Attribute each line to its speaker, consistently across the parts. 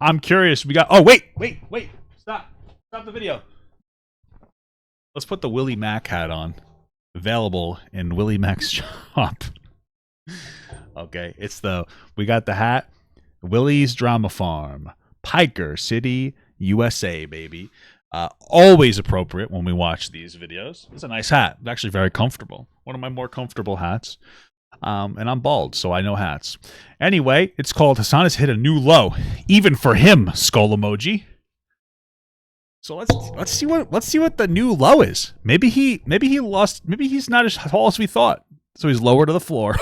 Speaker 1: I'm curious. We got. Oh wait. Stop the video. Let's put the Willie Mac hat on. Available in Willie Mac's shop. Okay, we got the hat. Willie's Drama Farm, Piker City, USA, baby. Always appropriate when we watch these videos. It's a nice hat. It's actually very comfortable. One of my more comfortable hats. And I'm bald, so I know hats. Anyway, it's called Hasan has hit a new low, even for him. Skull emoji. So let's see what the new low is. Maybe he's not as tall as we thought. So he's lower to the floor.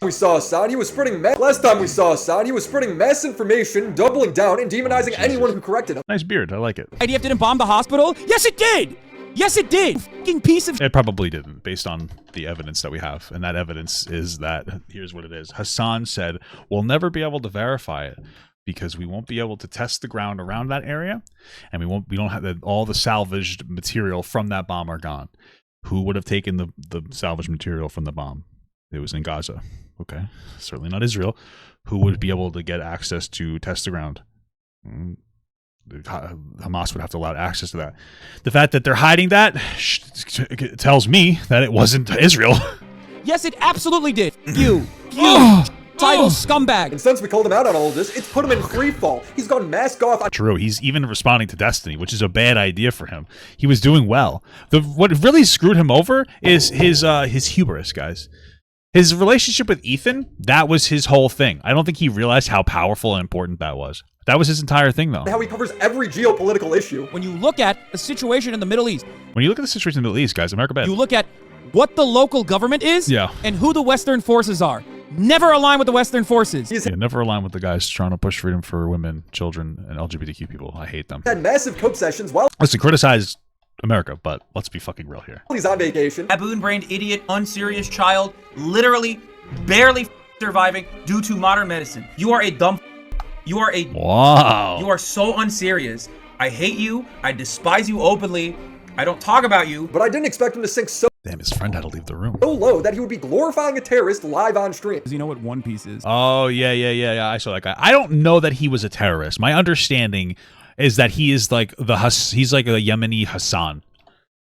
Speaker 2: We saw Hasan, he was spreading last time we saw Hasan, he was spreading misinformation, doubling down and demonizing anyone who corrected him.
Speaker 1: Nice beard, I like it.
Speaker 3: IDF didn't bomb the hospital? Yes, it did! Yes, it did! Fucking piece of...
Speaker 1: It probably didn't, based on the evidence that we have. And that evidence is that, here's what it is. Hasan said, we'll never be able to verify it because we won't be able to test the ground around that area. And we don't have all the salvaged material from that bomb are gone. Who would have taken the salvaged material from the bomb? It was in Gaza. Okay, certainly not Israel. Who would be able to get access to test the ground? Hamas would have to allow access to that. The fact that they're hiding that tells me that it wasn't Israel.
Speaker 3: Yes, it absolutely did. You title scumbag.
Speaker 2: And since we called him out on all of this, it's put him in free fall. He's gone mask off.
Speaker 1: True, he's even responding to Destiny, which is a bad idea for him. He was doing well. What really screwed him over is his hubris, guys. His relationship with Ethan, that was his whole thing. I don't think he realized how powerful and important that was. That was his entire thing, though.
Speaker 2: How he covers every geopolitical issue.
Speaker 3: When you look at the situation in the Middle East.
Speaker 1: When you look at the situation in the Middle East, guys, America bad.
Speaker 3: You look at what the local government is and who the Western forces are. Never align with the Western forces.
Speaker 1: Yeah, never align with the guys trying to push freedom for women, children, and LGBTQ people. I hate them.
Speaker 2: Had massive cope sessions while...
Speaker 1: Listen, criticize America, but let's be fucking real here.
Speaker 2: He's on vacation.
Speaker 4: Baboon-brained idiot, unserious child, literally, barely surviving due to modern medicine. You are a dumb. You are a.
Speaker 1: Wow.
Speaker 4: You are so unserious. I hate you. I despise you openly. I don't talk about you.
Speaker 2: But I didn't expect him to sink so
Speaker 1: Damn, his friend had to leave the room.
Speaker 2: low that he would be glorifying a terrorist live on stream.
Speaker 3: You know what One Piece is?
Speaker 1: Oh, yeah. I saw that guy. I don't know that he was a terrorist. My understanding is that he is like he's like a Yemeni Hasan.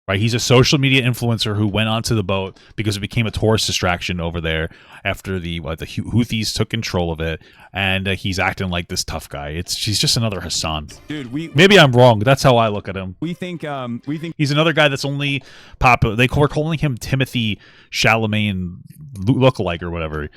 Speaker 1: Right, he's a social media influencer who went onto the boat because it became a tourist distraction over there after the Houthis took control of it, and he's acting like this tough guy. He's just another Hasan.
Speaker 3: Dude,
Speaker 1: maybe I'm wrong. That's how I look at him.
Speaker 3: We think
Speaker 1: he's another guy that's only popular. We're calling him Timothy Chalamet lookalike or whatever.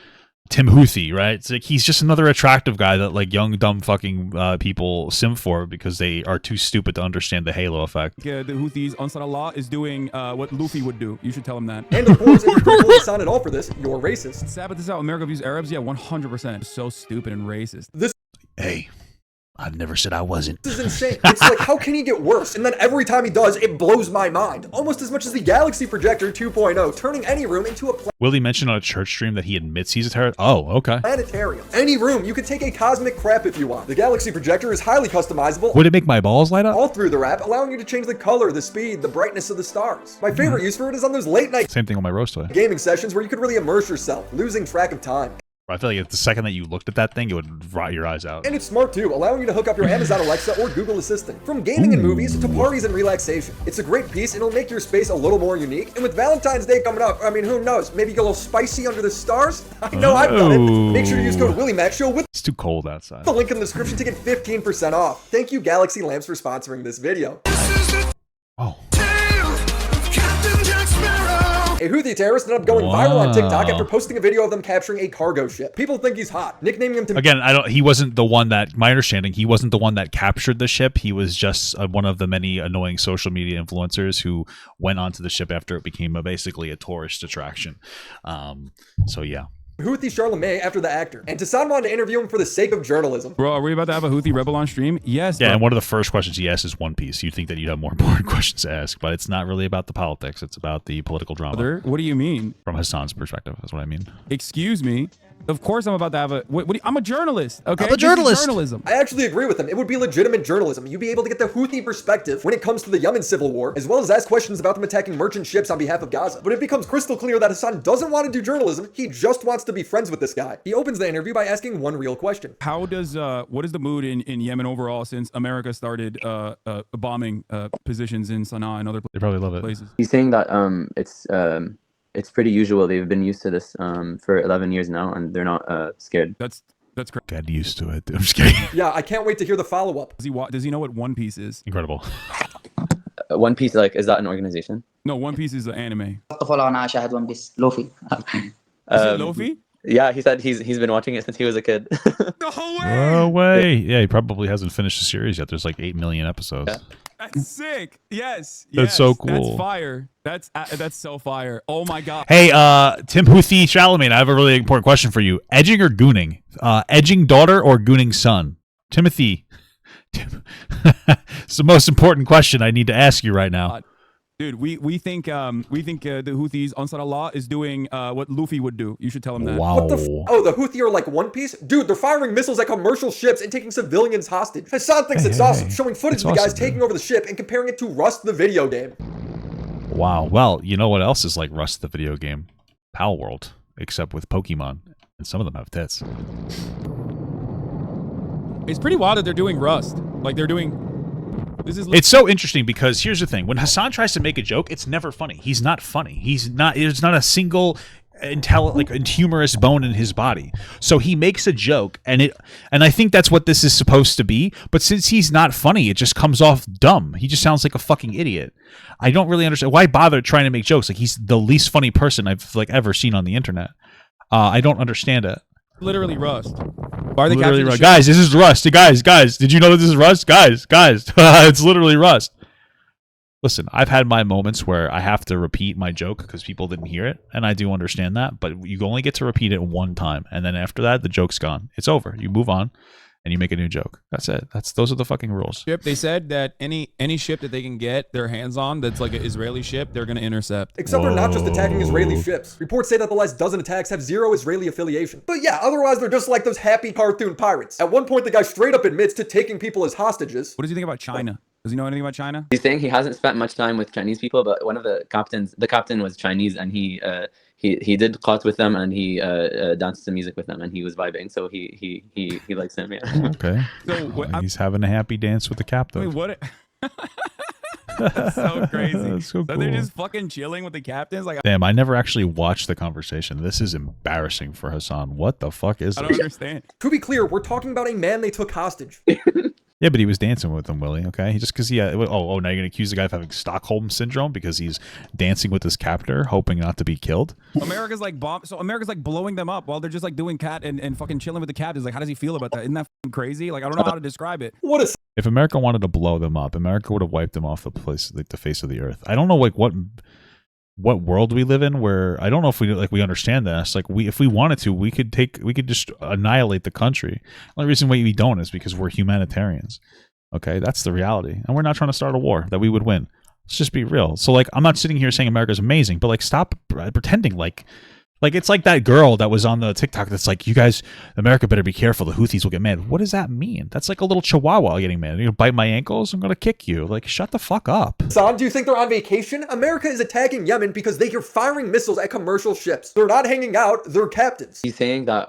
Speaker 1: Tim Houthi, right? It's like he's just another attractive guy that like young dumb fucking people sim for because they are too stupid to understand the halo effect.
Speaker 3: The Houthis, Ansar Allah, is doing what Luffy would do. You should tell him that.
Speaker 2: And of course, if you're critical of Hasan at all for this, you're racist.
Speaker 3: Sabbath this out. America views Arabs? Yeah, 100%. So stupid and racist.
Speaker 1: Hey, I never said I wasn't.
Speaker 2: This is insane. It's like, how can he get worse? And then every time he does, it blows my mind. Almost as much as the Galaxy Projector 2.0, turning any room into a
Speaker 1: Willie mentioned on a church stream that he admits he's a terrorist. Oh, okay.
Speaker 2: planetarium. Any room, you can take a cosmic crap if you want. The Galaxy Projector is highly customizable.
Speaker 1: Would it make my balls light up?
Speaker 2: All through the app, allowing you to change the color, the speed, the brightness of the stars. My favorite use for it is on those late night
Speaker 1: Same thing on my roast toy.
Speaker 2: gaming sessions where you could really immerse yourself, losing track of time.
Speaker 1: I feel like the second that you looked at that thing, it would rot your eyes out.
Speaker 2: And it's smart too, allowing you to hook up your Amazon Alexa or Google Assistant. From gaming and movies to parties and relaxation. It's a great piece and it'll make your space a little more unique. And with Valentine's Day coming up, I mean, who knows? Maybe get a little spicy under the stars? I know I've done it. Make sure to use code WillieMaxShow with
Speaker 1: It's too cold outside.
Speaker 2: the link in the description to get 15% off. Thank you, Galaxy Lamps, for sponsoring this video.
Speaker 1: Oh.
Speaker 2: A Houthi terrorist ended up going viral on TikTok after posting a video of them capturing a cargo ship. People think he's hot, nicknaming him to
Speaker 1: Again, he wasn't the one that, my understanding, he wasn't the one that captured the ship. He was just one of the many annoying social media influencers who went onto the ship after it became basically a tourist attraction. So yeah.
Speaker 2: Houthi Charlemagne after the actor. And Hasan wanted to interview him for the sake of journalism.
Speaker 3: Bro, are we about to have a Houthi rebel on stream? Yes.
Speaker 1: Yeah,
Speaker 3: bro.
Speaker 1: and one of the first questions he asked is One Piece. You'd think that you'd have more important questions to ask, but it's not really about the politics. It's about the political drama.
Speaker 3: What do you mean?
Speaker 1: From Hasan's perspective, that's what I mean.
Speaker 3: Excuse me. Of course, I'm about to have a. I'm a journalist. Okay,
Speaker 1: I'm a journalist.
Speaker 3: This is journalism.
Speaker 2: I actually agree with him. It would be legitimate journalism. You'd be able to get the Houthi perspective when it comes to the Yemen civil war, as well as ask questions about them attacking merchant ships on behalf of Gaza. But it becomes crystal clear that Hasan doesn't want to do journalism. He just wants to be friends with this guy. He opens the interview by asking one real question.
Speaker 3: How does what is the mood in Yemen overall since America started bombing positions in Sana'a and other places?
Speaker 1: They probably love it.
Speaker 5: He's saying that it's pretty usual. They've been used to this for 11 years now, and they're not scared.
Speaker 3: That's crazy.
Speaker 1: Got used to it. I'm just kidding.
Speaker 2: Yeah, I can't wait to hear the follow-up.
Speaker 3: Does he know what One Piece is?
Speaker 1: Incredible.
Speaker 5: One Piece, like, is that an organization?
Speaker 3: No, One Piece is an anime.
Speaker 5: Is it
Speaker 3: Luffy?
Speaker 5: Yeah, he said he's been watching it since he was a kid.
Speaker 3: No way!
Speaker 1: No way. Yeah, he probably hasn't finished the series yet. There's like 8 million episodes.
Speaker 5: Yeah.
Speaker 3: That's sick. Yes.
Speaker 1: That's so cool.
Speaker 3: That's fire. That's so fire. Oh my god.
Speaker 1: Hey, Tim Houthi Charlemagne, I have a really important question for you. Edging or gooning? Edging daughter or gooning son? Timothy. It's the most important question I need to ask you right now.
Speaker 3: Dude, we think the Houthis, Ansar Allah, is doing what Luffy would do. You should tell him that.
Speaker 1: Wow.
Speaker 2: What the Oh, the Houthi are like One Piece? Dude, they're firing missiles at commercial ships and taking civilians hostage. Hasan thinks it's awesome, showing footage of the guys taking over the ship and comparing it to Rust the video game.
Speaker 1: Wow. Well, you know what else is like Rust the video game? Pal World, except with Pokemon. And some of them have tits.
Speaker 3: It's pretty wild that they're doing Rust. Like they're doing...
Speaker 1: It's so interesting because here's the thing: when Hasan tries to make a joke, it's never funny. He's not funny. There's not a single humorous bone in his body. So he makes a joke, and I think that's what this is supposed to be. But since he's not funny, it just comes off dumb. He just sounds like a fucking idiot. I don't really understand why bother trying to make jokes. Like he's the least funny person I've ever seen on the internet. I don't understand it.
Speaker 3: Literally Rust. Why are they
Speaker 1: literally Rust? Guys, this is Rust. Guys, did you know that this is Rust? Guys, it's literally Rust. Listen, I've had my moments where I have to repeat my joke because people didn't hear it, and I do understand that, but you only get to repeat it one time, and then after that, the joke's gone. It's over. You move on, and you make a new joke. That's it. Those are the fucking rules.
Speaker 3: They said that any ship that they can get their hands on that's like an Israeli ship, they're going to intercept.
Speaker 2: Except they're not just attacking Israeli ships. Reports say that the last dozen attacks have zero Israeli affiliation. But yeah, otherwise they're just like those happy cartoon pirates. At one point, the guy straight up admits to taking people as hostages.
Speaker 3: What does he think about China? Does he know anything about China?
Speaker 5: He's saying he hasn't spent much time with Chinese people, but one of the captain was Chinese, and he did Clout with them, and he danced to music with them, and he was vibing. So he likes him. Yeah.
Speaker 1: Okay.
Speaker 3: So
Speaker 1: he's having a happy dance with the captain.
Speaker 3: Wait, what? That's so crazy.
Speaker 1: That's so cool.
Speaker 3: They're just fucking chilling with the captains. Like,
Speaker 1: damn, I never actually watched the conversation. This is embarrassing for Hasan. What the fuck is this?
Speaker 3: I don't understand.
Speaker 2: To be clear, we're talking about a man they took hostage.
Speaker 1: Yeah, but he was dancing with them, Willie. Okay, just because now you're gonna accuse the guy of having Stockholm syndrome because he's dancing with his captor, hoping not to be killed.
Speaker 3: America's like America's like blowing them up while they're just like doing cat and fucking chilling with the captains. Like, how does he feel about that? Isn't that fucking crazy? Like, I don't know how to describe it.
Speaker 1: If America wanted to blow them up, America would have wiped them off the face of the earth. I don't know what world we live in where I don't know if we understand this. Like if we wanted to, we could just annihilate the country. The only reason why we don't is because we're humanitarians. Okay, that's the reality, and we're not trying to start a war that we would win. Let's just be real. So I'm not sitting here saying America's amazing, but stop pretending like it's like that girl that was on the TikTok that's like, you guys, America better be careful. The Houthis will get mad. What does that mean? That's like a little chihuahua getting mad. You bite my ankles, I'm going to kick you. Like, shut the fuck up.
Speaker 2: Hasan, do you think they're on vacation? America is attacking Yemen because they are firing missiles at commercial ships. They're not hanging out. They're captains.
Speaker 5: He's saying that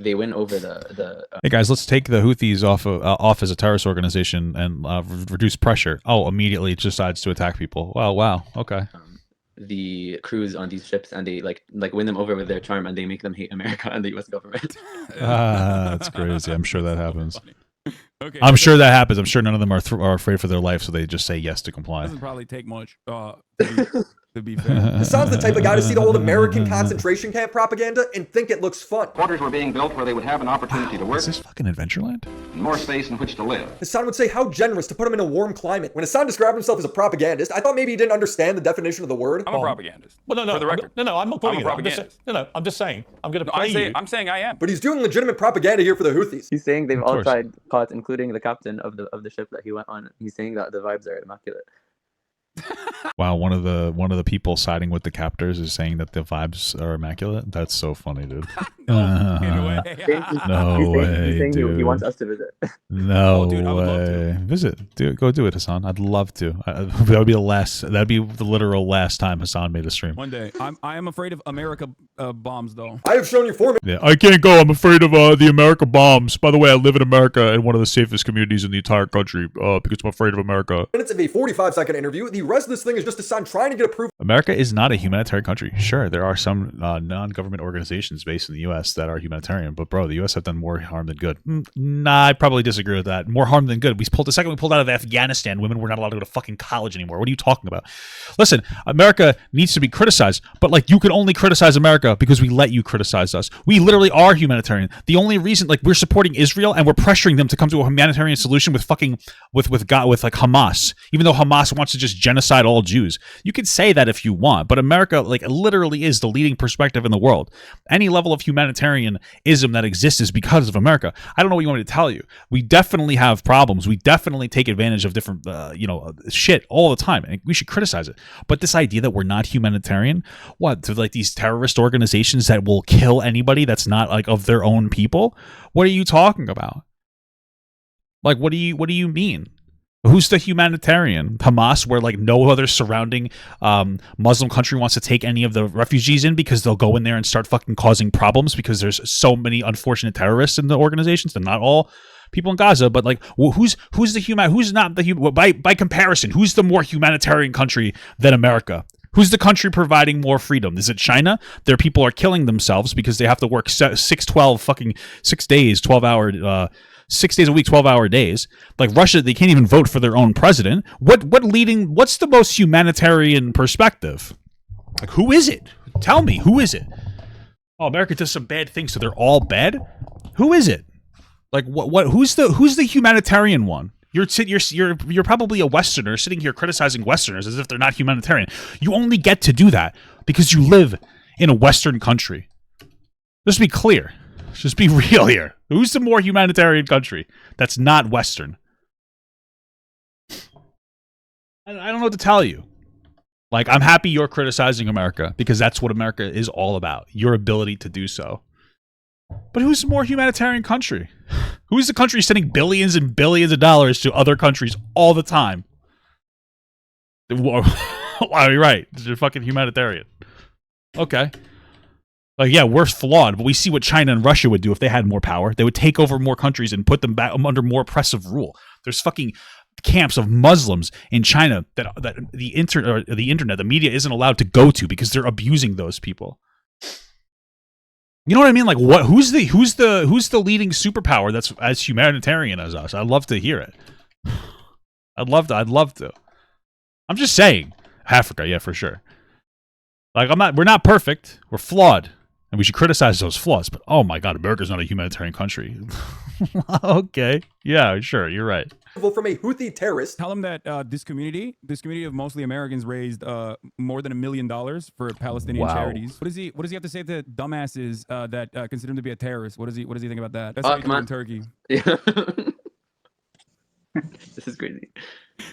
Speaker 5: they went over the
Speaker 1: Hey guys, let's take the Houthis off as a terrorist organization and reduce pressure. Oh, immediately it decides to attack people. Well, wow. Okay.
Speaker 5: The crews on these ships, and they like win them over with their charm, and they make them hate America and the U.S. government.
Speaker 1: That's crazy. I'm sure that happens.
Speaker 3: Okay,
Speaker 1: I'm sure that happens. I'm sure none of them are afraid for their life, so they just say yes to comply.
Speaker 3: Doesn't probably take much to be fair.
Speaker 2: Hasan's the type of guy to see the old American concentration camp propaganda and think it looks fun.
Speaker 6: Quarters were being built where they would have an opportunity to work.
Speaker 1: Is this fucking Adventureland?
Speaker 6: And more space in which to live.
Speaker 2: Hasan would say how generous to put him in a warm climate. When Hasan described himself as a propagandist, I thought maybe he didn't understand the definition of the word.
Speaker 3: I'm a propagandist.
Speaker 7: Well, no,
Speaker 3: For the record.
Speaker 7: no, I'm not putting
Speaker 3: I'm a propagandist.
Speaker 7: I'm just saying. I'm going to play you.
Speaker 3: I'm saying I am.
Speaker 2: But he's doing legitimate propaganda here for the Houthis.
Speaker 5: He's saying they've all tried Clout, including the captain of the ship that he went on. He's saying that the vibes are immaculate.
Speaker 1: Wow, one of the people siding with the captors is saying that the vibes are immaculate. That's so funny, dude.
Speaker 3: No fucking way.
Speaker 1: No way,
Speaker 5: he's saying
Speaker 1: dude.
Speaker 5: he wants us to visit.
Speaker 1: No
Speaker 3: Oh, dude, I would love
Speaker 1: way. Visit. Go do it, Hasan. I'd love to. That would be the last. That'd be the literal last time Hasan made a stream.
Speaker 3: One day. I am afraid of America bombs, though.
Speaker 2: I have shown you 4
Speaker 1: Yeah, I can't go. I'm afraid of the America bombs. By the way, I live in America in one of the safest communities in the entire country because I'm afraid of America.
Speaker 2: minutes of a 45-second interview. The rest of this thing is just Hasan trying to get approved
Speaker 1: America is not a humanitarian country. Sure, there are some non-government organizations based in the U.S. that are humanitarian, but bro, the U.S. have done more harm than good. Nah, I probably disagree with that. More harm than good. We pulled out of Afghanistan. Women were not allowed to go to fucking college anymore. What are you talking about? Listen, America needs to be criticized, but like you can only criticize America because we let you criticize us. We literally are humanitarian. The only reason, like, we're supporting Israel and we're pressuring them to come to a humanitarian solution with fucking with God, with like Hamas, even though Hamas wants to just genocide all Jews. You could say that if you want, but America, like, literally is the leading perspective in the world. Any level of humanitarianism that exists is because of America. I don't know what you want me to tell you. We definitely have problems. We definitely take advantage of different, shit all the time, and we should criticize it. But this idea that we're not humanitarian, what, to like these terrorist organizations that will kill anybody that's not like of their own people? What are you talking about? Like, what do you mean? Who's the humanitarian? Hamas, where like no other surrounding Muslim country wants to take any of the refugees in because they'll go in there and start fucking causing problems because there's so many unfortunate terrorists in the organizations. They're not all people in Gaza, but like who's not the human? By comparison, who's the more humanitarian country than America? Who's the country providing more freedom? Is it China? Their people are killing themselves because they have to work 6 days, 12-hour 6 days a week, 12-hour days. Like Russia, they can't even vote for their own president. What's the most humanitarian perspective? Like, who is it? Tell me, who is it? Oh, America does some bad things, so they're all bad? Who is it? Like, who's the humanitarian one? You're probably a Westerner sitting here criticizing Westerners as if they're not humanitarian. You only get to do that because you live in a Western country. Let's be clear. Just be real here. Who's the more humanitarian country that's not Western? I don't know what to tell you. Like, I'm happy you're criticizing America because that's what America is all about. Your ability to do so. But who's the more humanitarian country? Who's the country sending billions and billions of dollars to other countries all the time? Well, you're right. You're fucking humanitarian. Okay. Like, yeah, we're flawed, but we see what China and Russia would do if they had more power. They would take over more countries and put them back under more oppressive rule. There's fucking camps of Muslims in China that the internet, the media isn't allowed to go to because they're abusing those people. You know what I mean? Like, what? Who's the leading superpower that's as humanitarian as us? I'd love to hear it. I'd love to. I'm just saying, Africa, yeah, for sure. Like, we're not perfect. We're flawed. And we should criticize those flaws. But, oh my God, America's not a humanitarian country. Okay. Yeah, sure. You're right.
Speaker 2: from a Houthi terrorist.
Speaker 3: Tell them that this community of mostly Americans raised more than $1 million for Palestinian charities. What does he have to say to dumbasses that consider him to be a terrorist? What does he think about that? That's how you do in Turkey.
Speaker 5: Yeah. This is crazy.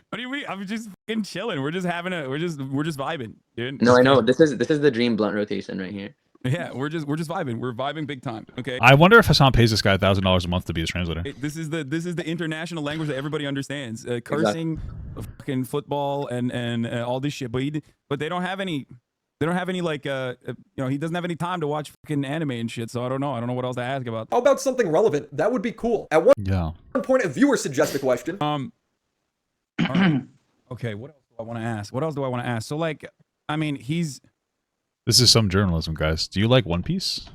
Speaker 3: What do you mean? I'm just fucking chilling. We're just vibing, dude.
Speaker 5: No, I know. This is the dream blunt rotation right here.
Speaker 3: Yeah, we're just vibing. We're vibing big time. Okay.
Speaker 1: I wonder if Hasan pays this guy $1,000 a month to be his translator.
Speaker 3: This is the international language that everybody understands. Cursing, fucking football, and all this shit. But they don't have any. They don't have any like he doesn't have any time to watch fucking anime and shit. So I don't know what else to ask about.
Speaker 2: How about something relevant? That would be cool. At one point, a viewer suggests a question.
Speaker 3: Right. Okay, what else do I want to ask? So like, I mean,
Speaker 1: This is some journalism, guys. Do you like One Piece?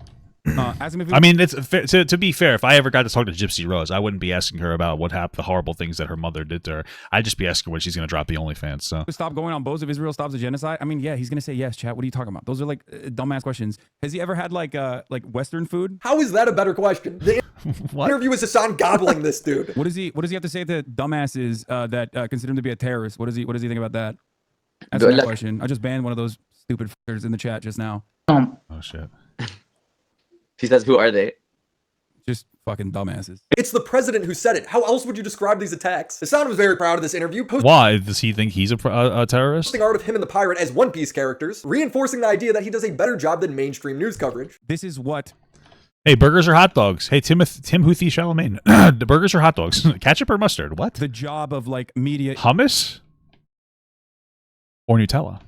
Speaker 3: Ask him if
Speaker 1: I mean, it's to be fair. If I ever got to talk to Gypsy Rose, I wouldn't be asking her about what happened, the horrible things that her mother did to her. I'd just be asking her when she's going to drop the OnlyFans. So
Speaker 3: stop going on boats if Israel stops the genocide. I mean, yeah, he's going to say yes. Chat. What are you talking about? Those are like dumbass questions. Has he ever had like Western food?
Speaker 2: How is that a better question? The interview is Hasan gobbling this dude.
Speaker 3: What does he have to say to dumbasses that consider him to be a terrorist? What does he think about that? That's my question. I just banned one of those stupid fuckers in the chat just now.
Speaker 1: Oh shit.
Speaker 5: He says, "Who are they?"
Speaker 3: Just fucking dumbasses.
Speaker 2: It's the president who said it. How else would you describe these attacks? Hasan was very proud of this interview, posting
Speaker 1: Why? Does he think he's a terrorist?
Speaker 2: art of him and the pirate as One Piece characters, reinforcing the idea that he does a better job than mainstream news coverage.
Speaker 3: This is what...
Speaker 1: Hey, burgers or hot dogs? Hey, Tim Houthi Chalamet. The burgers or hot dogs? Ketchup or mustard? What?
Speaker 3: The job of, like, media...
Speaker 1: Hummus? Or Nutella?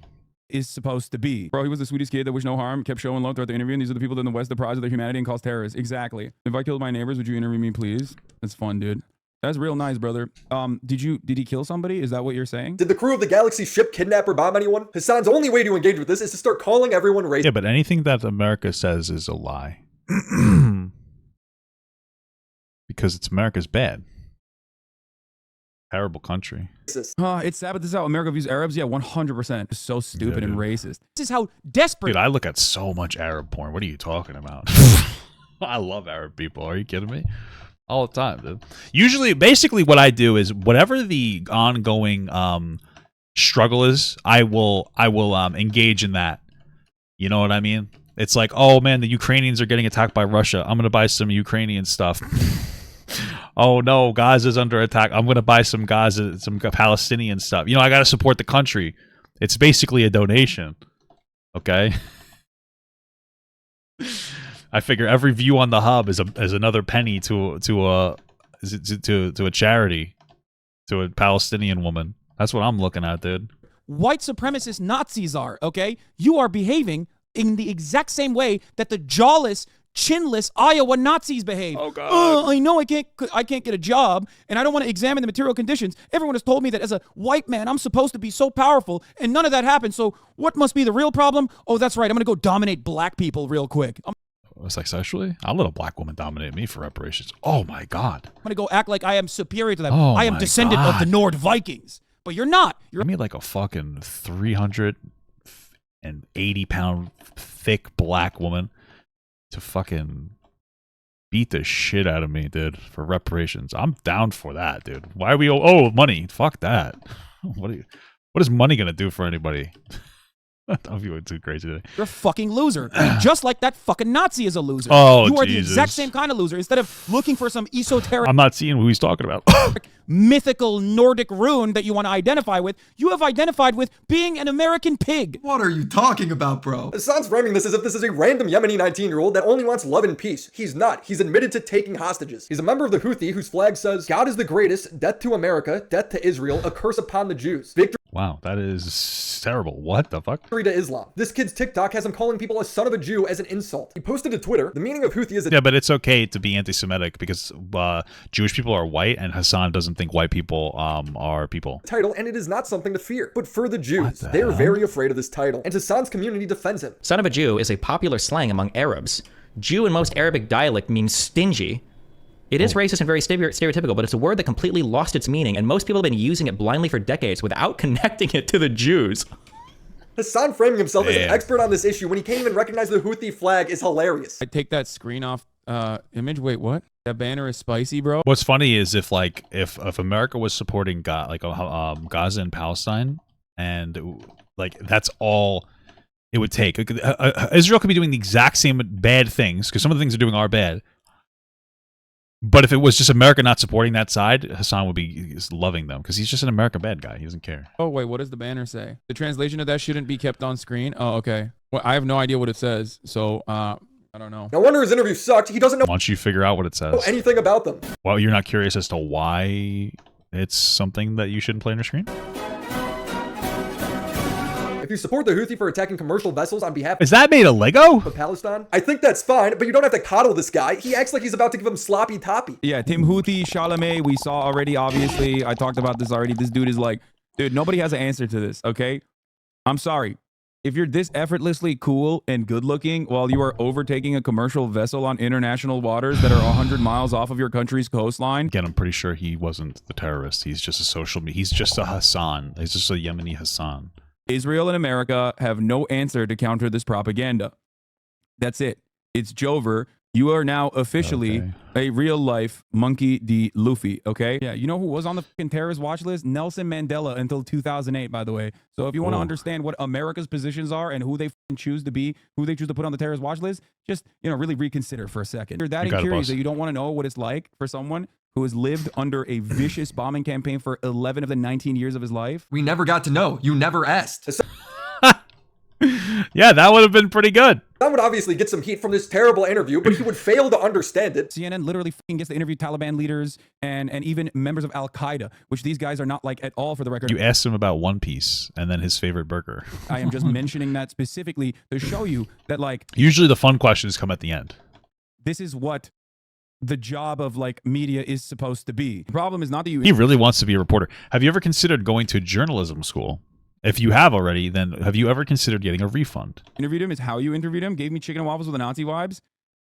Speaker 3: Is supposed to be. Bro, he was the sweetest kid that wished no harm, kept showing love throughout the interview, and these are the people that in the West deprive of their humanity and calls terrorists. Exactly. If I killed my neighbors, would you interview me, please? That's fun, dude. That's real nice, brother. Did he kill somebody? Is that what you're saying?
Speaker 2: Did the crew of the Galaxy ship kidnap or bomb anyone? Hasan's only way to engage with this is to start calling everyone racist.
Speaker 1: Yeah, but anything that America says is a lie. Because it's America's bad. Terrible country.
Speaker 3: It's sad, but this is how America views Arabs. Yeah, 100%. It's so stupid and racist.
Speaker 8: This is how desperate.
Speaker 1: Dude, I look at so much Arab porn. What are you talking about? I love Arab people. Are you kidding me? All the time, dude. Usually, basically what I do is whatever the ongoing struggle is, I will engage in that. You know what I mean? It's like, oh man, the Ukrainians are getting attacked by Russia. I'm going to buy some Ukrainian stuff. Oh no, Gaza's under attack. I'm going to buy some Palestinian stuff. You know, I got to support the country. It's basically a donation. Okay? I figure every view on the hub is another penny to a charity, to a Palestinian woman. That's what I'm looking at, dude.
Speaker 8: White supremacist Nazis are, okay? You are behaving in the exact same way that the jawless, chinless Iowa Nazis behave.
Speaker 1: Oh God!
Speaker 8: I know I can't get a job, and I don't want to examine the material conditions. Everyone has told me that as a white man, I'm supposed to be so powerful, and none of that happened. So what must be the real problem? Oh, that's right. I'm gonna go dominate black people real quick.
Speaker 1: It's like sexually? I'll let a black woman dominate me for reparations. Oh my God!
Speaker 8: I'm gonna go act like I am superior to them.
Speaker 1: Oh
Speaker 8: I am descendant of the Nord Vikings, but you're not.
Speaker 1: I mean, like a fucking 380-pound thick black woman to fucking beat the shit out of me, dude, for reparations. I'm down for that, dude. Why are we? Oh, money. Fuck that. What is money gonna do for anybody? I'm feeling too crazy today.
Speaker 8: You're a fucking loser. Just like that fucking Nazi is a loser.
Speaker 1: Oh,
Speaker 8: you are
Speaker 1: Jesus.
Speaker 8: the exact same kind of loser. Instead of looking for some esoteric,
Speaker 1: I'm not seeing who he's talking about.
Speaker 8: mythical Nordic rune that you want to identify with, you have identified with being an American pig.
Speaker 9: What are you talking about, bro?
Speaker 2: Hasan's framing this as if this is a random Yemeni 19-year-old that only wants love and peace. He's not. He's admitted to taking hostages. He's a member of the Houthi whose flag says, God is the greatest, death to America, death to Israel, a curse upon the Jews. Victory
Speaker 1: Wow, that is terrible. What the fuck?
Speaker 2: to Islam. This kid's TikTok has him calling people a son of a Jew as an insult. He posted to Twitter, the meaning of Houthi is
Speaker 1: Yeah, but it's okay to be anti-Semitic because Jewish people are white and Hasan doesn't think white people are people.
Speaker 2: title, and it is not something to fear. But for the Jews,
Speaker 1: the
Speaker 2: they're
Speaker 1: hell?
Speaker 2: very afraid of this title, and Hasan's community defends him.
Speaker 10: Son of a Jew is a popular slang among Arabs. Jew in most Arabic dialect means stingy. It is racist and very stereotypical, but it's a word that completely lost its meaning, and most people have been using it blindly for decades without connecting it to the Jews.
Speaker 2: Hasan framing himself as an
Speaker 1: Damn.
Speaker 2: expert on this issue when he can't even recognize the Houthi flag is hilarious.
Speaker 3: I take that screen off image. Wait, what? That banner is spicy, bro.
Speaker 1: What's funny is if America was supporting Gaza and Palestine, and like that's all it would take. Israel could be doing the exact same bad things because some of the things they're doing are bad. But if it was just America not supporting that side, Hasan would be loving them because he's just an American bad guy. He doesn't care.
Speaker 3: Oh, wait, what does the banner say? The translation of that shouldn't be kept on screen? Oh, okay. Well, I have no idea what it says, so I don't know.
Speaker 2: No wonder his interview sucked. He doesn't know
Speaker 1: Why don't you figure out what it says?
Speaker 2: anything about them.
Speaker 1: Well, you're not curious as to why it's something that you shouldn't play on your screen?
Speaker 2: If you support the Houthi for attacking commercial vessels on behalf
Speaker 1: Is that made of Lego?
Speaker 2: of Palestine, I think that's fine, but you don't have to coddle this guy. He acts like he's about to give him sloppy toppy.
Speaker 3: Yeah, Tim Houthi, Chalamet, we saw already, obviously. I talked about this already. This dude is like, dude, nobody has an answer to this, okay? I'm sorry. If you're this effortlessly cool and good looking while you are overtaking a commercial vessel on international waters that are 100 miles off of your country's coastline.
Speaker 1: Again, I'm pretty sure he wasn't the terrorist. He's just a social media. He's just a Hasan. He's just a Yemeni Hasan.
Speaker 3: Israel and America have no answer to counter this propaganda. That's it. It's Jover. You are now officially a real life Monkey D. Luffy, okay? Yeah, you know who was on the fucking terrorist watch list? Nelson Mandela until 2008, by the way. So if you want to understand what America's positions are and who they choose to be, who they choose to put on the terrorist watch list, just, really reconsider for a second. You're that curious that you don't want to know what it's like for someone who has lived under a vicious bombing campaign for 11 of the 19 years of his life?
Speaker 9: We never got to know. You never asked.
Speaker 1: Yeah, that would have been pretty good.
Speaker 2: That would obviously get some heat from this terrible interview, but he would fail to understand it.
Speaker 3: CNN literally gets to interview Taliban leaders and even members of Al-Qaeda, which these guys are not like at all, for the record.
Speaker 1: You asked him about One Piece and then his favorite burger.
Speaker 3: I am just mentioning that specifically to show you that, like...
Speaker 1: Usually the fun questions come at the end.
Speaker 3: This is what the job of, like, media is supposed to be. The problem is not that you...
Speaker 1: He really wants to be a reporter. Have you ever considered going to journalism school? If you have already, then have you ever considered getting a refund?
Speaker 3: Interviewed him is how you interviewed him. Gave me chicken and waffles with the Nazi vibes.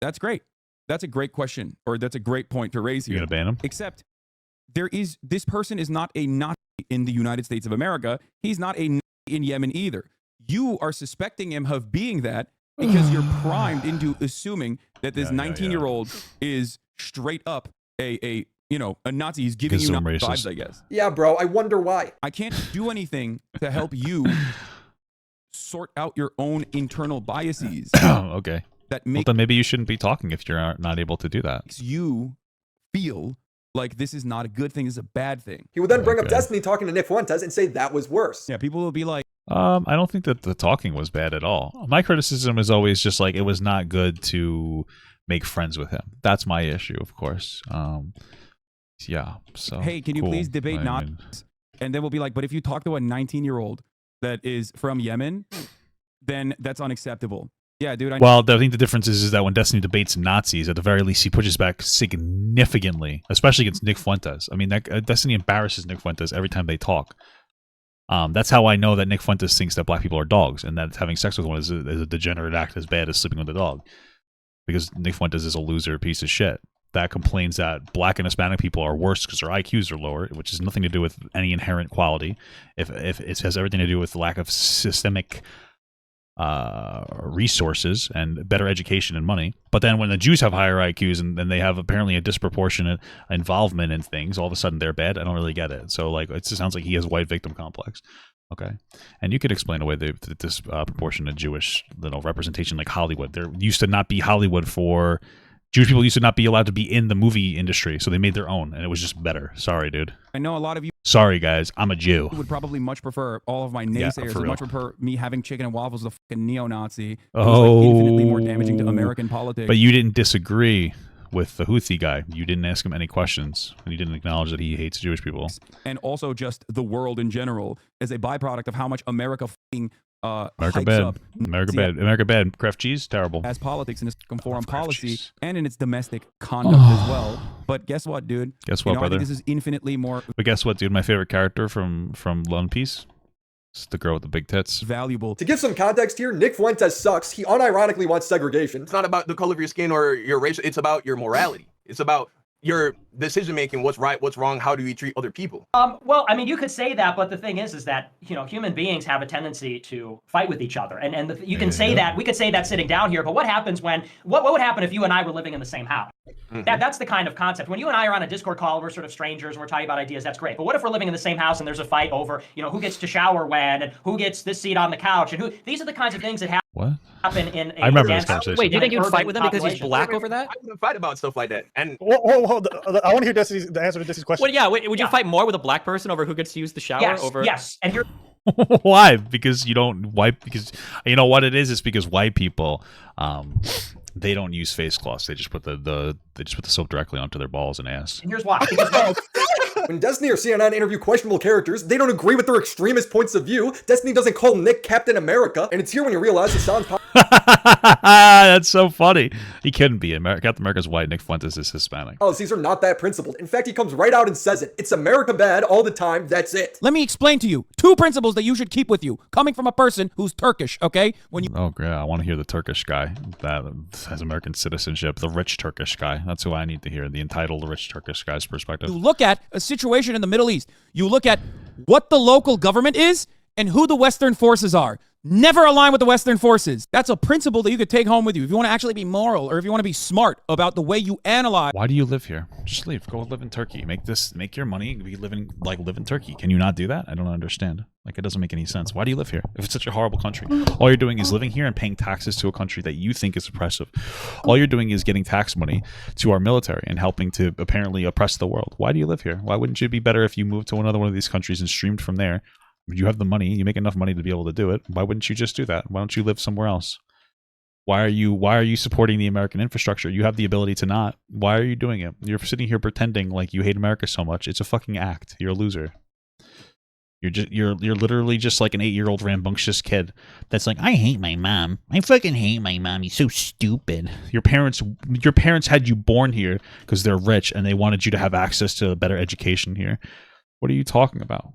Speaker 3: That's great. That's a great question, or that's a great point to raise here.
Speaker 1: You're gonna ban him?
Speaker 3: Except this person is not a Nazi in the United States of America. He's not a Nazi in Yemen either. You are suspecting him of being that because you're primed into assuming that this 19-year-old is straight up a Nazi. He's giving you Nazi vibes, I guess.
Speaker 2: Yeah, bro, I wonder why.
Speaker 3: I can't do anything to help you sort out your own internal biases.
Speaker 1: Okay.
Speaker 3: That
Speaker 1: well, then maybe you shouldn't be talking if you're not able to do that.
Speaker 3: Makes you feel like this is not a good thing, this is a bad thing.
Speaker 2: He would then bring up Destiny talking to Nick Fuentes and say that was worse.
Speaker 3: Yeah, people will be like,
Speaker 1: I don't think that the talking was bad at all. My criticism is always just like, it was not good to make friends with him. That's my issue, of course. Yeah, so
Speaker 3: hey, can you please debate Nazis? And then we'll be like, but if you talk to a 19-year-old that is from Yemen, then that's unacceptable. Yeah, dude.
Speaker 1: Well, I think the difference is that when Destiny debates Nazis, at the very least, he pushes back significantly, especially against Nick Fuentes. I mean, Destiny embarrasses Nick Fuentes every time they talk. That's how I know that Nick Fuentes thinks that black people are dogs, and that having sex with one is a degenerate act as bad as sleeping with a dog. Because Nick Fuentes is a loser piece of shit that complains that black and Hispanic people are worse because their IQs are lower, which has nothing to do with any inherent quality. If it has everything to do with lack of systemic resources and better education and money. But then when the Jews have higher IQs and they have apparently a disproportionate involvement in things, all of a sudden they're bad. I don't really get it. So like, it just sounds like he has white victim complex. Okay, and you could explain away this disproportionate Jewish representation, like Hollywood. There used to not be Hollywood for Jewish people. Used to not be allowed to be in the movie industry, so they made their own, and it was just better. Sorry, dude.
Speaker 3: I know a lot of you.
Speaker 1: Sorry, guys. I'm a Jew.
Speaker 3: Would probably much prefer all of my naysayers would much prefer me having chicken and waffles with a fucking neo-Nazi.
Speaker 1: Oh,
Speaker 3: like infinitely more damaging to American politics.
Speaker 1: But you didn't disagree with the Houthi guy. You didn't ask him any questions, and you didn't acknowledge that he hates Jewish people.
Speaker 3: And also just the world in general as a byproduct of how much America fucking
Speaker 1: America bad. America bad. America bad. Kraft cheese, terrible.
Speaker 3: As politics in its foreign policy and in its domestic conduct as well. But guess what, dude?
Speaker 1: Guess what, brother?
Speaker 3: I think this is infinitely more.
Speaker 1: But guess what, dude? My favorite character from One Piece. It's the girl with the big tits.
Speaker 3: Valuable.
Speaker 2: To give some context here, Nick Fuentes sucks. He unironically wants segregation.
Speaker 11: It's not about the color of your skin or your race. It's about your morality. It's about your decision making, what's right, what's wrong, how do you treat other people?
Speaker 12: Well, I mean, you could say that, but the thing is that human beings have a tendency to fight with each other, and you can say that. We could say that sitting down here, but what happens when? What would happen if you and I were living in the same house? That's the kind of concept. When you and I are on a Discord call, we're sort of strangers, and we're talking about ideas. That's great. But what if we're living in the same house and there's a fight over who gets to shower when and who gets this seat on the couch and who? These are the kinds of things that happen in.
Speaker 1: I remember this conversation.
Speaker 5: Wait, do you think you'd fight with him because he's black over that?
Speaker 11: I wouldn't fight about stuff like that. And
Speaker 7: hold. I want to hear the answer to Destiny's question.
Speaker 5: Well, yeah. Would you fight more with a black person over who gets to use the shower?
Speaker 12: Yes. And you're.
Speaker 1: Why? Because you don't wipe. Because you know what it is. It's because white people, they don't use face cloths. They just put the soap directly onto their balls and ass.
Speaker 12: And here's why.
Speaker 2: When Destiny or CNN interview questionable characters, they don't agree with their extremist points of view. Destiny doesn't call Nick Captain America, and it's here when you realize Hasan's
Speaker 1: That's so funny. He couldn't be. Captain America's white. Nick Fuentes is Hispanic.
Speaker 2: Policies are not that principled. In fact, he comes right out and says it. It's America bad all the time. That's it.
Speaker 8: Let me explain to you 2 principles that you should keep with you, coming from a person who's Turkish. Okay?
Speaker 1: Oh yeah, I want to hear the Turkish guy that has American citizenship. The rich Turkish guy. That's who I need to hear. The entitled rich Turkish guy's perspective.
Speaker 8: You look at a situation in the Middle East. You look at what the local government is and who the Western forces are. never align with the Western forces. That's a principle that you could take home with you if you want to actually be moral or if you want to be smart about the way you analyze.
Speaker 1: Why do you live here? Just leave. Go live in Turkey. Make your money. Live in Turkey. Can you not do that? I don't understand. Like, it doesn't make any sense. Why do you live here? If it's such a horrible country, all you're doing is living here and paying taxes to a country that you think is oppressive. All you're doing is getting tax money to our military and helping to apparently oppress the world. Why do you live here? Why wouldn't it be better if you moved to another one of these countries and streamed from there? You have the money. You make enough money to be able to do it. Why wouldn't you just do that? Why don't you live somewhere else? Why are you supporting the American infrastructure? You have the ability to not. Why are you doing it? You're sitting here pretending like you hate America so much. It's a fucking act. You're a loser. You're literally just like an 8-year-old rambunctious kid that's like, I hate my mom. I fucking hate my mom. He's so stupid. Your parents had you born here because they're rich and they wanted you to have access to a better education here. What are you talking about?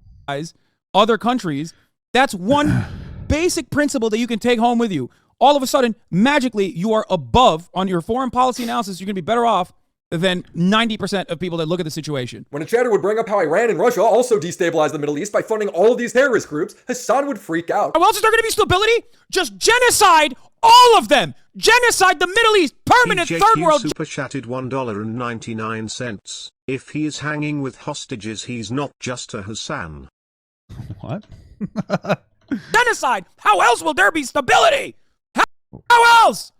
Speaker 8: Other countries, that's one basic principle that you can take home with you. All of a sudden, magically, you are above on your foreign policy analysis. You're going to be better off than 90% of people that look at the situation.
Speaker 2: When a chatter would bring up how Iran and Russia also destabilized the Middle East by funding all of these terrorist groups, Hasan would freak out.
Speaker 8: How else is there going to be stability? Just genocide all of them. Genocide the Middle East. Permanent third world.
Speaker 13: Super chatted $1.99. If he is hanging with hostages, he's not just a Hasan.
Speaker 1: What?
Speaker 8: Genocide. How else will there be stability? How else?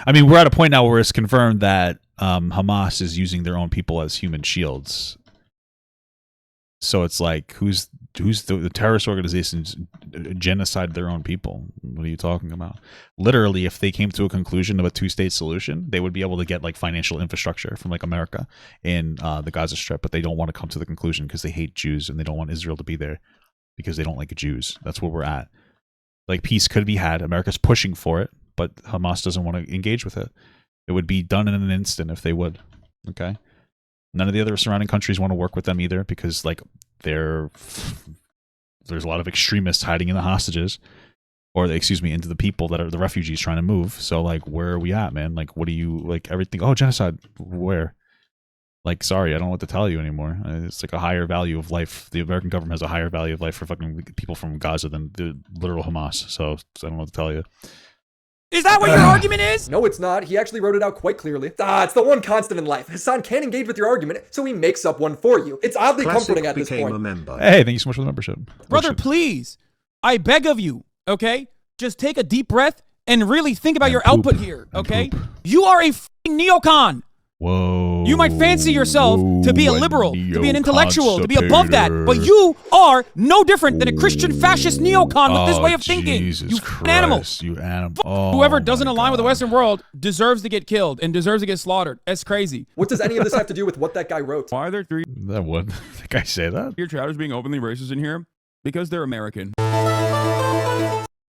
Speaker 1: I mean, we're at a point now where it's confirmed that Hamas is using their own people as human shields. So it's like, who's the terrorist organizations genocide their own people? What are you talking about? Literally, if they came to a conclusion of a 2-state solution, they would be able to get like financial infrastructure from like America in the Gaza Strip, but they don't want to come to the conclusion because they hate Jews and they don't want Israel to be there because they don't like Jews. That's where we're at. Like, peace could be had. America's pushing for it, but Hamas doesn't want to engage with it. It would be done in an instant if they would. Okay. None of the other surrounding countries want to work with them either because, like, there's a lot of extremists hiding in the hostages, or into the people that are the refugees trying to move. So, like, where are we at, man? Like, what do you, like, everything? Oh, genocide. Where? Like, sorry, I don't know what to tell you anymore. It's like a higher value of life. The American government has a higher value of life for fucking people from Gaza than the literal Hamas. So I don't know what to tell you.
Speaker 8: Is that what your argument is?
Speaker 2: No, it's not. He actually wrote it out quite clearly. It's the one constant in life. Hasan can't engage with your argument, so he makes up one for you. It's oddly comforting at this point.
Speaker 1: Hey, thank you so much for the membership.
Speaker 8: Brother, please, I beg of you, okay? Just take a deep breath and really think about your output here, okay? You are a f***ing neocon.
Speaker 1: Whoa.
Speaker 8: You might fancy yourself to be a liberal, to be an intellectual, to be above that, but you are no different than a Christian fascist neocon with this way of thinking.
Speaker 1: Jesus
Speaker 8: you
Speaker 1: Christ,
Speaker 8: animal.
Speaker 1: You animal. Oh,
Speaker 8: whoever doesn't align with the Western world deserves to get killed and deserves to get slaughtered. That's crazy.
Speaker 2: What does any of this have to do with what that guy wrote?
Speaker 3: Why are there 3
Speaker 1: That would the guy say that?
Speaker 3: your chatters being openly racist in here? Because they're American.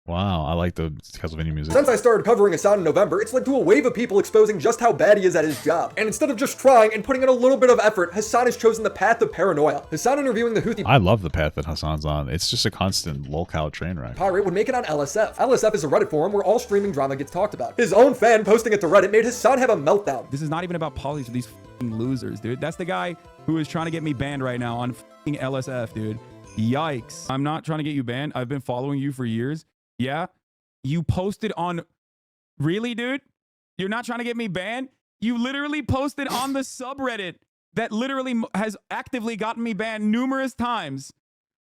Speaker 1: Wow, I like the Castlevania music.
Speaker 2: Since I started covering Hasan in November, it's led to a wave of people exposing just how bad he is at his job. And instead of just trying and putting in a little bit of effort, Hasan has chosen the path of paranoia. Hasan interviewing the Houthi
Speaker 1: I love the path that Hasan's on. It's just a constant lolcow train wreck.
Speaker 2: pirate would make it on LSF. LSF is a Reddit forum where all streaming drama gets talked about. His own fan posting it to Reddit made Hasan have a meltdown.
Speaker 3: This is not even about politics with these f***ing losers, dude. That's the guy who is trying to get me banned right now on f***ing LSF, dude. Yikes. I'm not trying to get you banned. I've been following you for years. Yeah. You posted on... Really, dude? You're not trying to get me banned? You literally posted on the subreddit that literally has actively gotten me banned numerous times.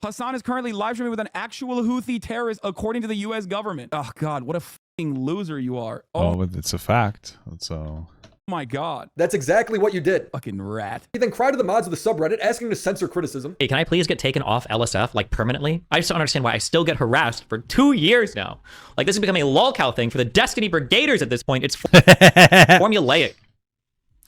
Speaker 3: Hasan is currently live streaming with an actual Houthi terrorist according to the U.S. government. Oh, God, what a f***ing loser you are.
Speaker 1: Oh, it's a fact.
Speaker 3: Oh my God.
Speaker 2: That's exactly what you did.
Speaker 3: Fucking rat.
Speaker 2: He then cried to the mods of the subreddit asking to censor criticism.
Speaker 10: Hey, can I please get taken off LSF, like, permanently? I just don't understand why I still get harassed for 2 years now. Like, this is becoming a lolcow thing for the Destiny Brigaders at this point. It's formulaic.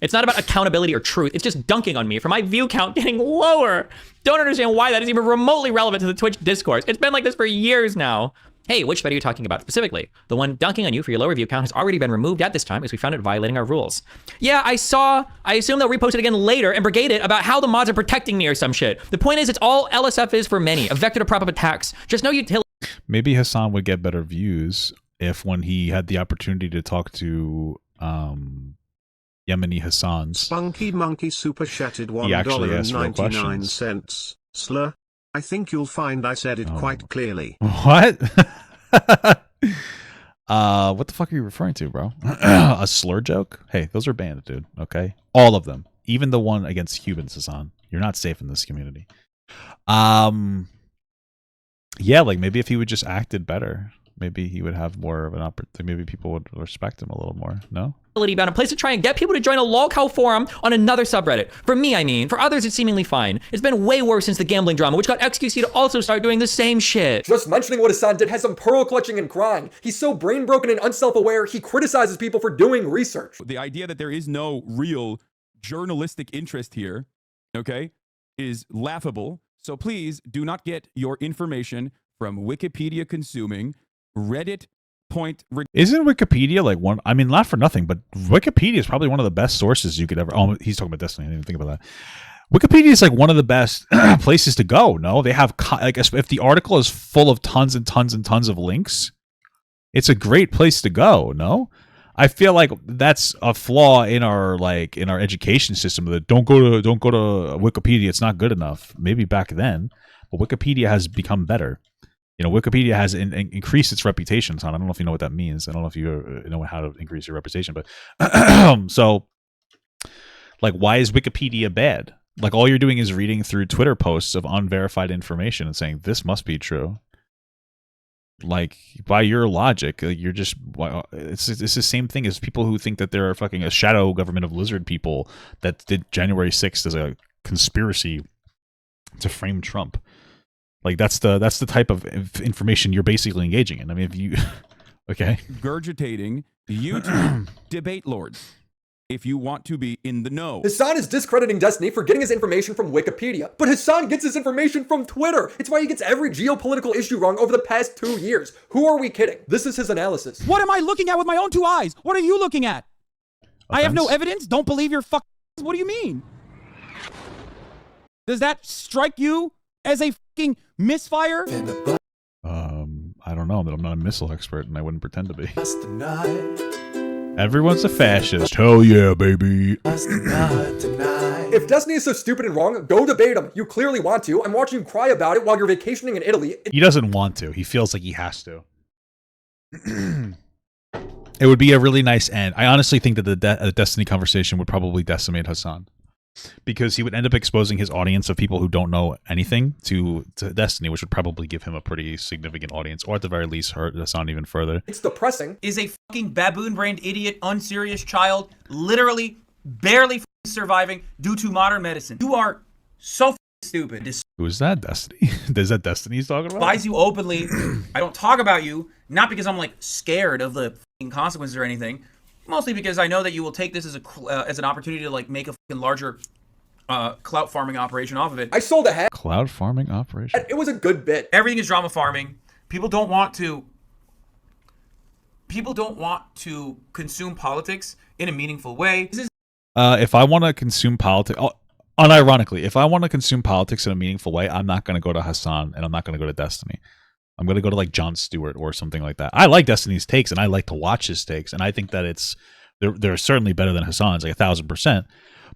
Speaker 10: It's not about accountability or truth. It's just dunking on me for my view count getting lower. Don't understand why that is even remotely relevant to the Twitch discourse. It's been like this for years now. Hey, which thread are you talking about specifically? The one dunking on you for your lower view count has already been removed at this time as we found it violating our rules. Yeah, I assume they'll repost it again later and brigade it about how the mods are protecting me or some shit. The point is, it's all LSF is for many, a vector to prop up attacks. Just no utility.
Speaker 1: Maybe Hasan would get better views if when he had the opportunity to talk to Yemeni Hassans.
Speaker 13: Spunky Monkey super chatted $1.99. Slur. I think you'll find I said it quite clearly.
Speaker 1: What? What the fuck are you referring to, bro? A slur joke? Hey, those are banned, dude. Okay, all of them, even the one against Cubans, Hasan. You're not safe in this community. Yeah, like maybe if he would just acted better, maybe he would have more of an opportunity. Maybe people would respect him a little more. No.
Speaker 10: About a place to try and get people to join a lolcow forum on another subreddit. For me, I mean. For others, it's seemingly fine. It's been way worse since the gambling drama, which got XQC to also start doing the same shit.
Speaker 2: Just mentioning what Hasan did has some pearl clutching and crying. He's so brain broken and unself-aware, he criticizes people for doing research.
Speaker 3: The idea that there is no real journalistic interest here, okay, is laughable. So please do not get your information from Wikipedia consuming, Reddit point.
Speaker 1: Isn't Wikipedia like one? I mean, not for nothing, but Wikipedia is probably one of the best sources you could ever. Oh, he's talking about Destiny. I didn't even think about that. Wikipedia is like one of the best places to go. No, they have like if the article is full of tons and tons and tons of links, it's a great place to go. No, I feel like that's a flaw in our education system. That don't go to Wikipedia. It's not good enough. Maybe back then, but Wikipedia has become better. You know, Wikipedia has increased its reputation. Son, I don't know if you know what that means. I don't know if you know how to increase your reputation, but so, like, why is Wikipedia bad? Like, all you're doing is reading through Twitter posts of unverified information and saying this must be true. Like, by your logic, you're just it's the same thing as people who think that there are fucking a shadow government of lizard people that did January 6th as a conspiracy to frame Trump. Like that's the type of information you're basically engaging in. I mean, if you okay,
Speaker 3: Gurgitating YouTube debate lords. If you want to be in the know.
Speaker 2: Hasan is discrediting Destiny for getting his information from Wikipedia. But Hasan gets his information from Twitter. It's why he gets every geopolitical issue wrong over the past 2 years. Who are we kidding? This is his analysis.
Speaker 8: What am I looking at with my own 2 eyes? What are you looking at? I have no evidence? Don't believe your fuck. What do you mean? Does that strike you as a fucking misfire?
Speaker 1: I don't know, but I'm not a missile expert and I wouldn't pretend to be. Everyone's a fascist. Hell yeah, baby.
Speaker 2: If Destiny is so stupid and wrong, go debate him. You clearly want to. I'm watching you cry about it while you're vacationing in Italy.
Speaker 1: He doesn't want to. He feels like he has to. It would be a really nice end. I honestly think that the Destiny conversation would probably decimate Hasan. Because he would end up exposing his audience of people who don't know anything to Destiny, which would probably give him a pretty significant audience, or at the very least hurt Hasan even further.
Speaker 2: It's depressing.
Speaker 4: Is a fucking baboon-brained idiot, unserious child, literally barely surviving due to modern medicine. You are so stupid.
Speaker 1: Who is that, Destiny? Is that Destiny he's talking about?
Speaker 4: Despise you openly. I don't talk about you, not because I'm like scared of the consequences or anything. Mostly because I know that you will take this as an opportunity to like make a fucking larger clout farming operation off of it.
Speaker 2: I sold a hat.
Speaker 1: Clout farming operation.
Speaker 2: It was a good bit.
Speaker 4: Everything is drama farming. People don't want to consume politics in a meaningful way.
Speaker 1: If I want to consume politics, unironically, if I want to consume politics in a meaningful way, I'm not going to go to Hasan and I'm not going to go to Destiny. I'm going to go to like Jon Stewart or something like that. I like Destiny's takes and I like to watch his takes. And I think that they're certainly better than Hasan's, like 1,000%.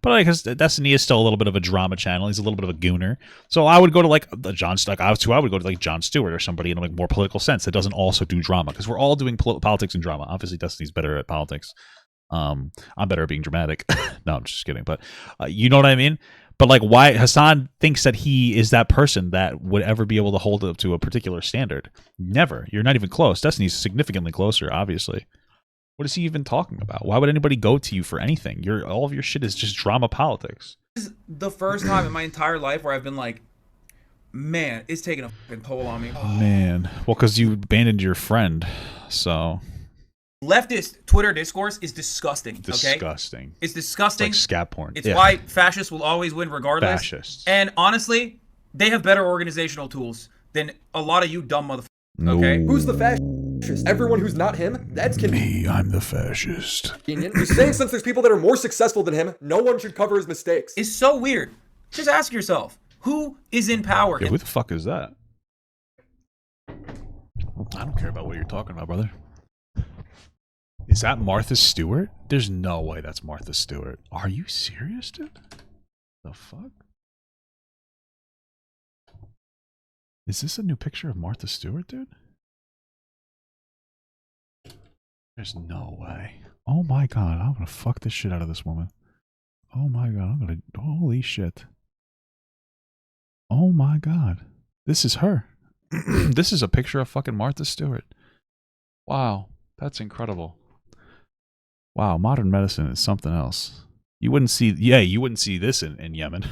Speaker 1: But like Destiny is still a little bit of a drama channel. He's a little bit of a gooner. So I would go to like I would go to like Jon Stewart or somebody in a like more political sense that doesn't also do drama. Because we're all doing politics and drama. Obviously Destiny's better at politics. I'm better at being dramatic. No, I'm just kidding. But you know what I mean? But like, why Hasan thinks that he is that person that would ever be able to hold up to a particular standard? Never. You're not even close. Destiny's significantly closer, obviously. What is he even talking about? Why would anybody go to you for anything? All of your shit is just drama politics.
Speaker 4: This is the first time in my entire life where I've been like, man, it's taking a fucking toll on me.
Speaker 1: Man. Well, because you abandoned your friend, so...
Speaker 4: Leftist Twitter discourse is disgusting.
Speaker 1: Disgusting.
Speaker 4: Okay? It's disgusting.
Speaker 1: It's like scat porn.
Speaker 4: It's why fascists will always win regardless.
Speaker 1: Fascists.
Speaker 4: And honestly, they have better organizational tools than a lot of you dumb motherfuckers. Okay?
Speaker 2: Who's the fascist? Everyone who's not him? That's
Speaker 1: me. I'm the fascist.
Speaker 2: Convenient. He's saying since there's people that are more successful than him, no one should cover his mistakes.
Speaker 4: It's so weird. Just ask yourself, who is in power?
Speaker 1: Yeah, who the fuck is that? I don't care about what you're talking about, brother. Is that Martha Stewart? There's no way that's Martha Stewart. Are you serious, dude? The fuck? Is this a new picture of Martha Stewart, dude? There's no way. Oh my god, I'm gonna fuck this shit out of this woman. Oh my god, I'm gonna... Holy shit. Oh my god. This is her. This is a picture of fucking Martha Stewart. Wow, that's incredible. Wow, modern medicine is something else. You wouldn't see... Yeah, you wouldn't see this in Yemen.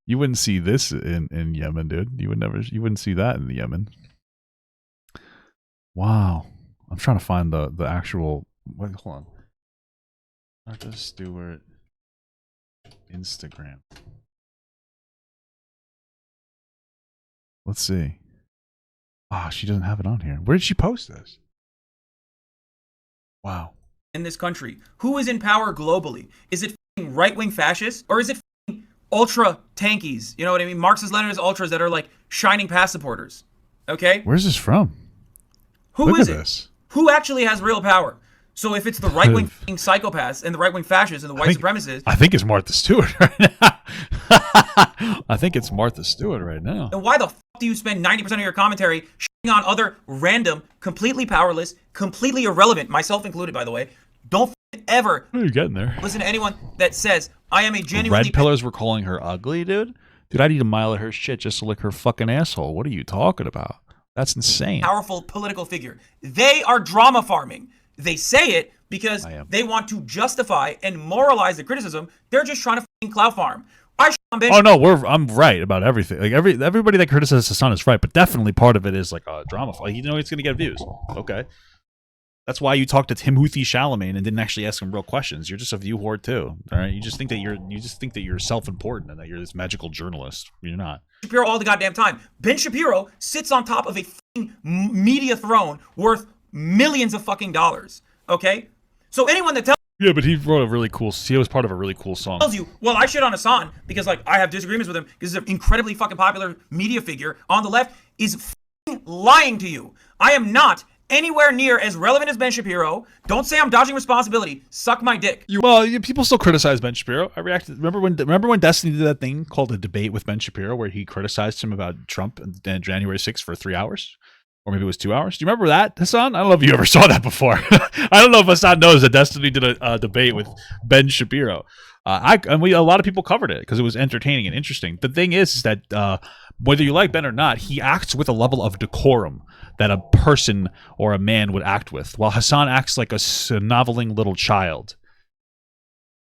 Speaker 1: You wouldn't see this in Yemen, dude. You wouldn't see that in Yemen. Wow. I'm trying to find the actual... Wait, hold on. Martha Stewart Instagram. Let's see. Ah, she doesn't have it on here. Where did she post this? Wow.
Speaker 4: In this country, who is in power globally? Is it right-wing fascists or is it ultra tankies? You know what I mean? Marxist-Leninist ultras that are like shining pass supporters. Okay?
Speaker 1: Where's this from?
Speaker 4: Who
Speaker 1: Look
Speaker 4: is
Speaker 1: at
Speaker 4: it?
Speaker 1: this.
Speaker 4: Who actually has real power? So if it's the right-wing psychopaths and the right-wing fascists and the white supremacists,
Speaker 1: I think it's Martha Stewart right now. I think it's Martha Stewart right now.
Speaker 4: then why the fuck do you spend 90% of your commentary shitting on other random, completely powerless, completely irrelevant, myself included, by the way? Don't ever
Speaker 1: What are you getting there?
Speaker 4: listen to anyone that says, I am a genuinely...
Speaker 1: Red pillars were calling her ugly, dude? Dude, I need a mile of her shit just to lick her fucking asshole. What are you talking about? That's insane.
Speaker 4: powerful political figure. They are drama farming. They say it because they want to justify and moralize the criticism. They're just trying to fucking clout farm.
Speaker 1: Oh no, I'm right about everything. Like everybody that criticizes Hasan is right, but definitely part of it is like a drama. Like, you know, it's gonna get views. Okay, that's why you talked to Houthi Chalamet and didn't actually ask him real questions. You're just a view whore too. All right, you just think that you're self-important and that you're this magical journalist. You're not.
Speaker 4: Shapiro all the goddamn time. Ben Shapiro sits on top of a fucking media throne worth millions of fucking dollars. Okay, so anyone that tells
Speaker 1: Yeah, but he wrote a really cool. He was part of a really cool song.
Speaker 4: you, well, I shit on Hasan because like I have disagreements with him because he's an incredibly fucking popular media figure on the left, is fucking lying to you. I am not anywhere near as relevant as Ben Shapiro. Don't say I'm dodging responsibility. Suck my dick.
Speaker 1: People still criticize Ben Shapiro. I reacted. Remember when Destiny did that thing called a debate with Ben Shapiro where he criticized him about Trump and January 6th for 3 hours? Or maybe it was 2 hours. Do you remember that, Hasan? I don't know if you ever saw that before. I don't know if Hasan knows that Destiny did a debate with Ben Shapiro. A lot of people covered it because it was entertaining and interesting. The thing is that whether you like Ben or not, he acts with a level of decorum that a person or a man would act with, while Hasan acts like a snoveling little child.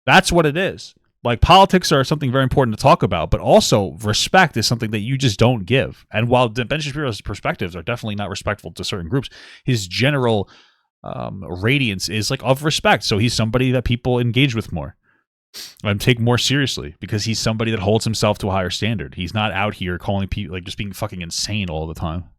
Speaker 1: That's what it is. Like, politics are something very important to talk about, but also respect is something that you just don't give. And while Ben Shapiro's perspectives are definitely not respectful to certain groups, his general radiance is like of respect. So he's somebody that people engage with more and take more seriously because he's somebody that holds himself to a higher standard. He's not out here calling people like just being fucking insane all the time.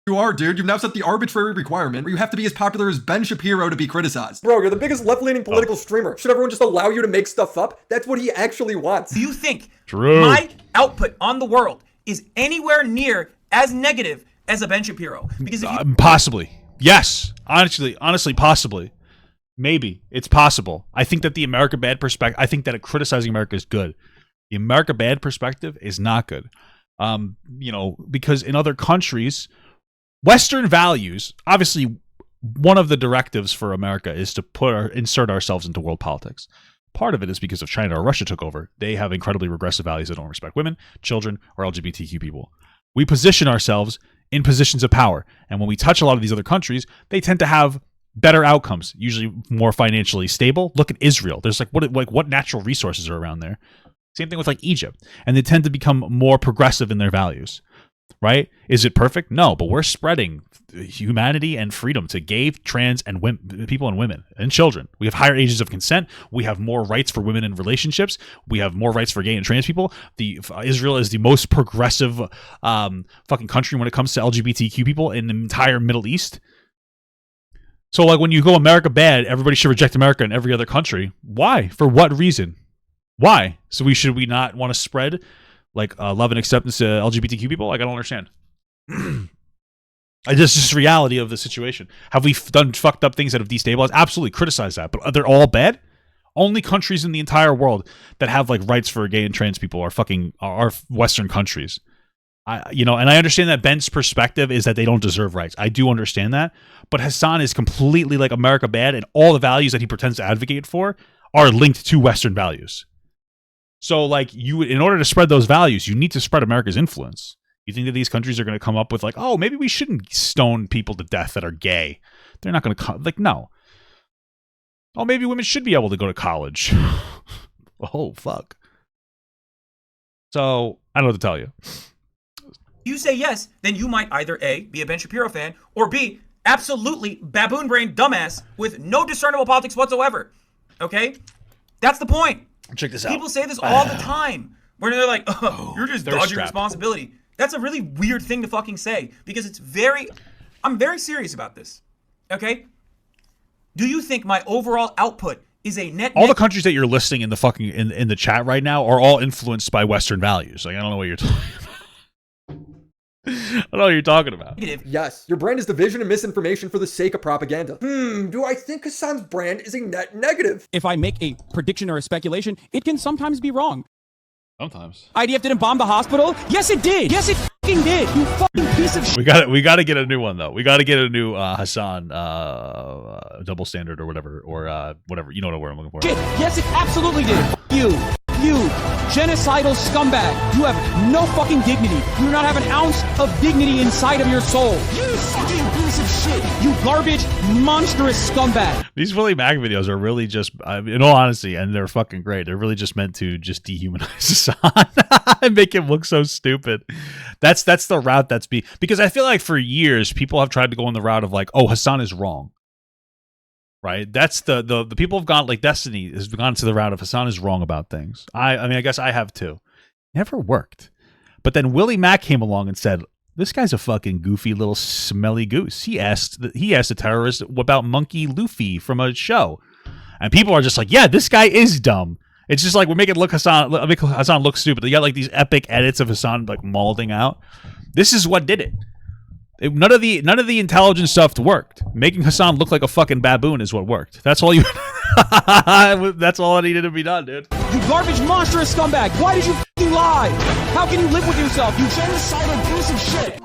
Speaker 9: You are, dude. You've now set the arbitrary requirement where you have to be as popular as Ben Shapiro to be criticized.
Speaker 2: Bro, you're the biggest left-leaning political streamer. Should everyone just allow you to make stuff up? That's what he actually wants.
Speaker 4: Do you think
Speaker 1: True.
Speaker 4: my output on the world is anywhere near as negative as a Ben Shapiro? Because if you
Speaker 1: Possibly. Yes. Honestly, possibly. Maybe. It's possible. I think that the America Bad perspective, I think that criticizing America is good. The America Bad perspective is not good. Because in other countries, Western values, obviously, one of the directives for America is to insert ourselves into world politics. Part of it is because of China or Russia took over. They have incredibly regressive values that don't respect women, children, or LGBTQ people. We position ourselves in positions of power. And when we touch a lot of these other countries, they tend to have better outcomes, usually more financially stable. Look at Israel. There's what natural resources are around there. Same thing with like Egypt. And they tend to become more progressive in their values. Right? Is it perfect? No, but we're spreading humanity and freedom to gay, trans, and people and women and children. We have higher ages of consent. We have more rights for women in relationships. We have more rights for gay and trans people. Israel is the most progressive fucking country when it comes to LGBTQ people in the entire Middle East. So like when you go America bad, everybody should reject America in every other country. Why? For what reason? Why? So should we not want to spread like love and acceptance to LGBTQ people? Like, I don't understand. It's just reality of the situation. Have we done fucked up things that have destabilized? Absolutely, criticize that. But they're all bad? Only countries in the entire world that have like rights for gay and trans people are Western countries. And I understand that Ben's perspective is that they don't deserve rights. I do understand that, but Hasan is completely like America bad, and all the values that he pretends to advocate for are linked to Western values. So, like, in order to spread those values, you need to spread America's influence. You think that these countries are going to come up with like, oh, maybe we shouldn't stone people to death that are gay? They're not going to like, no. Oh, maybe women should be able to go to college. Oh, fuck. So I don't know what to tell you.
Speaker 4: You say yes, then you might either A, be a Ben Shapiro fan, or B, absolutely baboon brain dumbass with no discernible politics whatsoever. Okay? That's the point.
Speaker 1: Check this out.
Speaker 4: People say this all the time, where they're like, oh, you're just dodging responsibility. That's a really weird thing to fucking say, because I'm very serious about this. Okay? Do you think my overall output is a net?
Speaker 1: All the countries that you're listing in the fucking in the chat right now are all influenced by Western values. Like, I don't know what you're talking about. I don't know what you're talking about.
Speaker 2: Yes, your brand is division and misinformation for the sake of propaganda. Do I think Hasan's brand is a net negative?
Speaker 8: If I make a prediction or a speculation, it can sometimes be wrong.
Speaker 1: Sometimes.
Speaker 8: IDF didn't bomb the hospital? Yes, it did. Yes, it fucking did. You fucking piece of shit.
Speaker 1: We got to get a new one though. We got to get a new Hasan double standard or whatever whatever. You know what I'm looking for.
Speaker 8: Shit. Yes, it absolutely did. You genocidal scumbag. You have no fucking dignity. You do not have an ounce of dignity inside of your soul. You fucking piece of shit. You garbage, monstrous scumbag.
Speaker 1: These Willie Mac videos are really just, in all honesty, and they're fucking great. They're really just meant to just dehumanize Hasan and make him look so stupid. That's the route because I feel like for years people have tried to go on the route of like, oh, Hasan is wrong. Right, that's the people have gone, like Destiny has gone to the route of Hasan is wrong about things. I mean, I guess I have too. Never worked. But then Willie Mack came along and said, "This guy's a fucking goofy little smelly goose." He asked a terrorist about Monkey Luffy from a show, and people are just like, "Yeah, this guy is dumb." It's just like we're making Hasan look stupid. They got like these epic edits of Hasan like mauling out. This is what did it. None of the intelligence stuff worked. Making Hasan look like a fucking baboon is what worked. That's all that's all that needed to be done, dude.
Speaker 8: You garbage monstrous scumbag. Why did you fucking lie? How can you live with yourself? You genocidal piece of shit.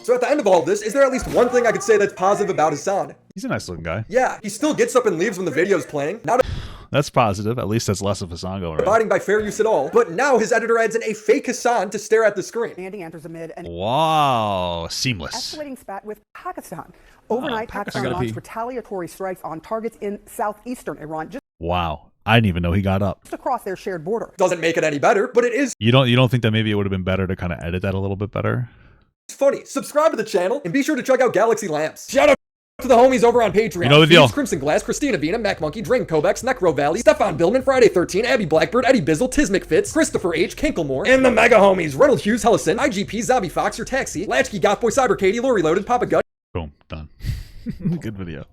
Speaker 2: So at the end of all this, is there at least one thing I could say that's positive about Hasan?
Speaker 1: He's a nice looking guy.
Speaker 2: Yeah, he still gets up and leaves when the video's playing. Not
Speaker 1: That's positive. At least that's less of Hasan going around.
Speaker 2: Abiding by fair use at all. But now his editor adds in a fake Hasan to stare at the screen.
Speaker 14: Andy enters amid an
Speaker 1: wow, seamless.
Speaker 14: escalating spat with Pakistan. Overnight, Pakistan launched retaliatory strikes on targets in southeastern Iran.
Speaker 1: Wow, I didn't even know he got up.
Speaker 14: Just across their shared border.
Speaker 2: Doesn't make it any better, but it is.
Speaker 1: You don't think that maybe it would have been better to kind of edit that a little bit better?
Speaker 2: It's funny. Subscribe to the channel and be sure to check out Galaxy Lamps. Shout out to the homies over on Patreon.
Speaker 1: You know the deal.
Speaker 2: Phoenix, Crimson Glass, Christina Vina, Mac Monkey, Drain Kobex, Necro Valley, Stefan Billman, Friday 13, Abby Blackbird, Eddie Bizzle, Tismic Fitz, Christopher H, Kinklemore, and the mega homies Reynolds Hughes, Hellison, IGP, Zombie Fox, Your Taxi, Latchkey, Gothboy, Cyber Katie, Lori Loaded, Papa Gut.
Speaker 1: Boom, done. Good video.